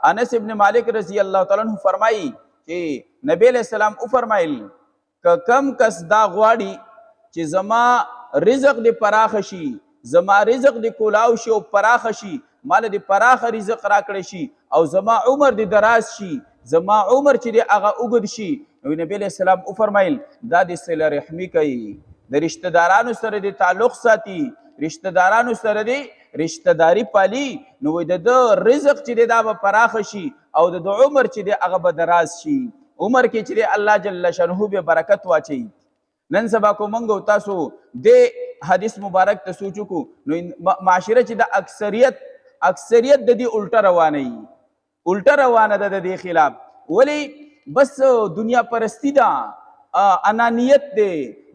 انس ابن مالک رضی الله تعالی عنہ فرمایي چې نبی علیہ السلام او فرمایل ک کم کس دا غواړي چې زما رزق دی پراخ شي، زما رزق دی کولاو شي او پراخ شي، مال دی پراخ رزق راکړی شي او زما عمر دی دراز شي، زما عمر چې دی هغه اوږد شي. نو نبی علیہ السلام او فرمایل دا د صله رحمي کوي، د رشتہ دارانو سره د تعلق ساتي، رشتہ دارانو سره دی رشتہ داری پالي. نو د رزق چې دی دا به پراخ شي او د عمر چې دی هغه به دراز شي، عمر کې چې دی الله جل شانه به برکت واچي. نن سبا کو منګو تاسو د حدیث مبارک ته سوچو کو نو معاشره چې د اکثریت د دې الټه روانه ده د دې خلاف. ولی بس دنیا پرستی ده، انانیت دی،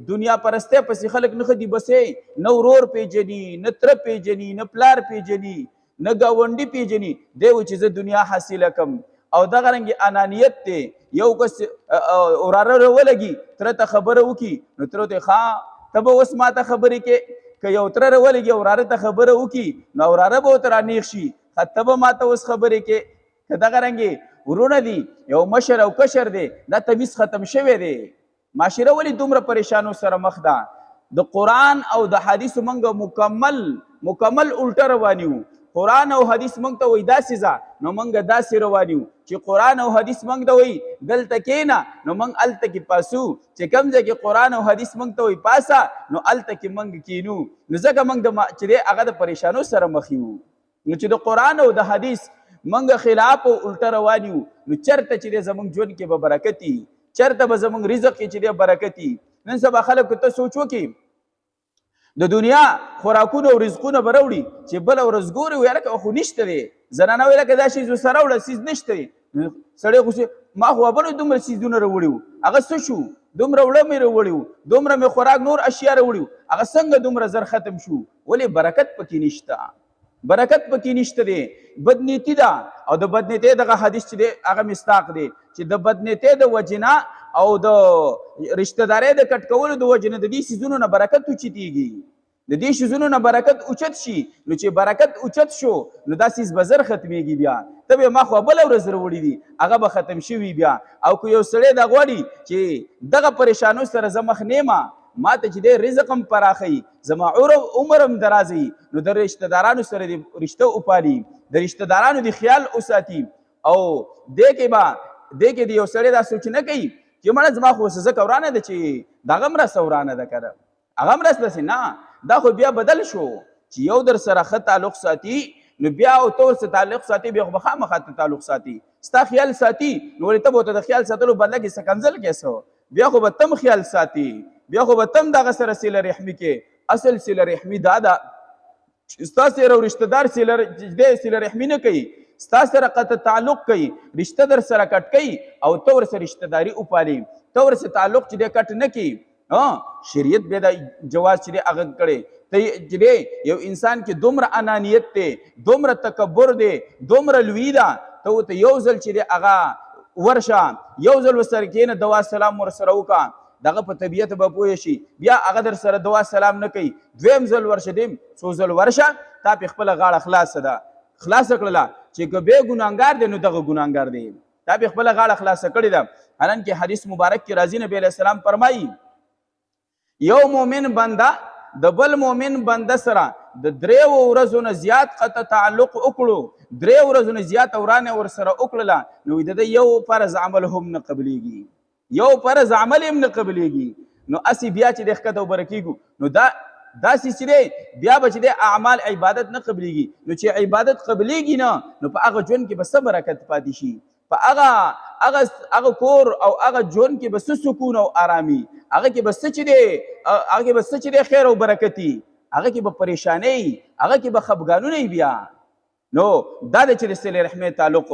دنیا پرستی پسې خلک نه خدي، بسې نه ورور پیژني، نه تره پیژني، نه پلار پیژني، نه ګاونډي پیژني، دی و چې زه دنیا حاصله کم. او دغه رنګې انانیت دی. یو کس وراره راولګي تره ته خبره وکړي نو تره ته ښه ته به اوس ما ته خبرې کې، که یو تره راولګي وراره ته خبره وکړي نو وراره به ورته رانیغ شي ته به ما ته اوس خبرې کې. که دغه رنګې ورونه دي، یو مشر او کشر دی، دا تمیز ختم شوی دی. معاشره ولې دومره پریشانو سره مخ ده؟ د قرآن او د حدیثو موږ مکمل الټه رواني وو. قرآن او حدیث موږ ته وایي داسې ځه نو موږ داسې رواني وو چې قرآن او حدیث موږ ته وایي دلته کښېنه نو موږ هلته کې پاسو، چې کوم ځای کې قرآن او حدیث موږ ته وایي پاسه نو هلته کې موږ کښېنو. نو ځکه موږ چې دی هغه د پریشانو سره مخ یو. نو چې د قرآن او د حدیث موږ خلاف او الټه رواني وو نو چېرته چې دی زموږ ژوند کې به برکت وي، چېرته به زموږ رزق کې چې دی برکت وي. نن سبا خلکو ته سوچ وکړي د دنیا خوراکونه او رزقونه به راوړي چې بله ورځ ګوري وایي هلکه خو نشته دی، زنانه وایي لکه دا شیز ورسره راوړه څیز نشته دی. سړی خو ما خو بلو دومره څیزونه راوړي وو، هغه څه شو؟ دومره وړه مې راوړي وو، دومره مې خوراک نور اشیا راوړي وو، هغه څنګه دومره زر ختم شو؟ ولې برکت پکې نشته، برکت پکې نشته دی. بدنیتی ده او د بدنیتی دغه حدیث چې دی هغه مصداق دی چې د بدنیتی د وجنه او د رشتہ دارۍ د کټ کولو د وجنه د دې څیزونو نه برکت اوچتېږي، د دې څیزونو نه برکت اوچت شي. نو چې برکت اوچت شو نو دا څیز به زر ختمېږي. بیا ته به ما خو بله ورځ راوړي دي هغه به ختم شوي بیا. او که یو سړی دا غواړي چې دغه پریشانو سره زه مخ نیمه، ما ته چې دی رزق هم پراخوي، زما عمر هم درازوي، نو د رشتہ دارانو سره د رشته وپالي، د رشتہ دارانو د خیال وساتي. او دې کې د یو سړی دا سوچ نه کوي چې مړه زما خو ځکه ورانه ده چې دغه مرسته ورانه ده، که ده هغه مرسته سي نه، دا خو بیا بدل شو چې یو در سره ښه تعلق ساتي نو بیا او ته ورسره تعلق ساتي، بیا خو به خامخا ته تعلق ساتي، ستا خیال ساتي. نو ولې ته به ورته د خیال ساتلو بدله کې سکنځل کې څه، بیا خو به تم خیال ساتي، بیا خو به تم دغه سره صله رحمي کې. اصل صله رحمي دا ده چې ستا سره یو رشته دار صله رحمي نه کوي، ستا سره قطع تعلق کوي، رشته در سره کټ کوي او ته ورسره رشته داري وپالي، ته ورسره تعلق چې دی کټ نه کوي. شریعت بیا د جواز چې دی هغه کړی. ته چې دی یو انسان کې دومره انانیت دی، دومره تکبر دی، دومره لوی ده، ته ورته یو ځل چې دی هغه ورشه، یو ځل ورسره کښېنه، دوا سلام ورسره وکړه، دغه په طبیعت به پوه شي. بیا هغه در سره دوا سلام نه کوي، دویم ځل ورشه، څو ځل ورشه، تا پې خپله غاړه خلاصه کړله چې که بې ګناهګار دی نو دغه ګناهګار دی، تا پې خپله غاړه خلاصه کړې ده. حالانکې حدیث مبارک کې راځي نبی علیه السلام فرمایي یو مؤمن بنده د بل مؤمن بنده سره د 3 ورځو نه زیات قطع تعلق وکړو، 3 ورځو نه زیات ورانه ورسره وکړله نو د یو فرض عمل هم نه قبلیږي، یو فرض عمل هم نه قبلیږي. نو اسی بیا چې د ښکته وبره کېږو نو داسې چې دی بیا به چې دی اعمال عبادت نه قبلیږي. نو چې عبادت قبلیږي نه نو په هغه ژوند کې به څه برکت پاتې شي، په هغه کور او هغه ژوند کې به څه سکون او آرامي، هغه کې به څه چې دی خیر او برکتي، هغه کې به پریشانۍ، هغه کې به خفګانونه بیا. نو دا دی چې د صلې رحمۍ تعلق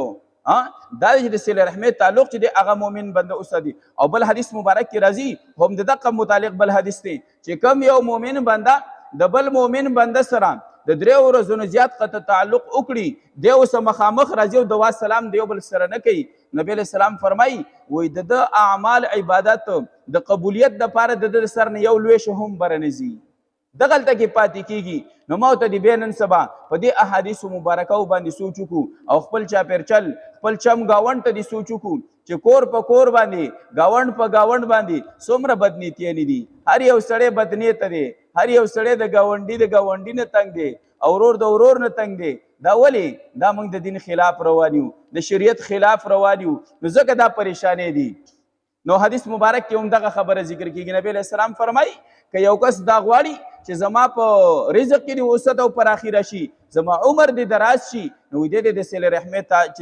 دا دی چې د صلې رحمۍ تعلق چې دی هغه مؤمن بنده وساتي. او بل حدیث مبارک کې راځي هم د دقه متعلق بل حدیث دی چې کوم یو مؤمن بنده د بل مؤمن بنده سره د 3 ورځو نه زیات قطع تعلق وکړي، دی اوس مخامخ راځي او دوا سلام د یو بل سره نه کوي، نبی علیہ السلام فرمایي وایي د اعمال عبادت د قبولیت دپاره د ده سر نه یو لویشه هم بره نه ځي، دغلته کې پاتې کیږي نو ما ته د بیا نن سبا په دې احادیثو مبارکو باندې سوچ وکړو او خپل چاپېرچل خپل چم ګاونډ ته دې سوچ وکړو چې کور په کور باندې ګاونډ په ګاونډ باندې څومره بدنیتیانې دي. هر یو سړی بدنیته دی، هر یو سړی د ګاونډي نه تنګ دی او ورور د ورور نه تنګ دی. دا ولې؟ دا موږ د دین خلاف روان یو، د شریعت خلاف روان یو، نو ځکه دا پریشانې دي. نو حدیث مبارک کې هم دغه خبره ذکر کیږي. نبی علیہ السلام فرمایي که یو کس دا غواړي چې زما په رزق کې دې وسعت او پراخي راشي، زما عمر دې دراز شي، نو دې د صلې رحمۍ چې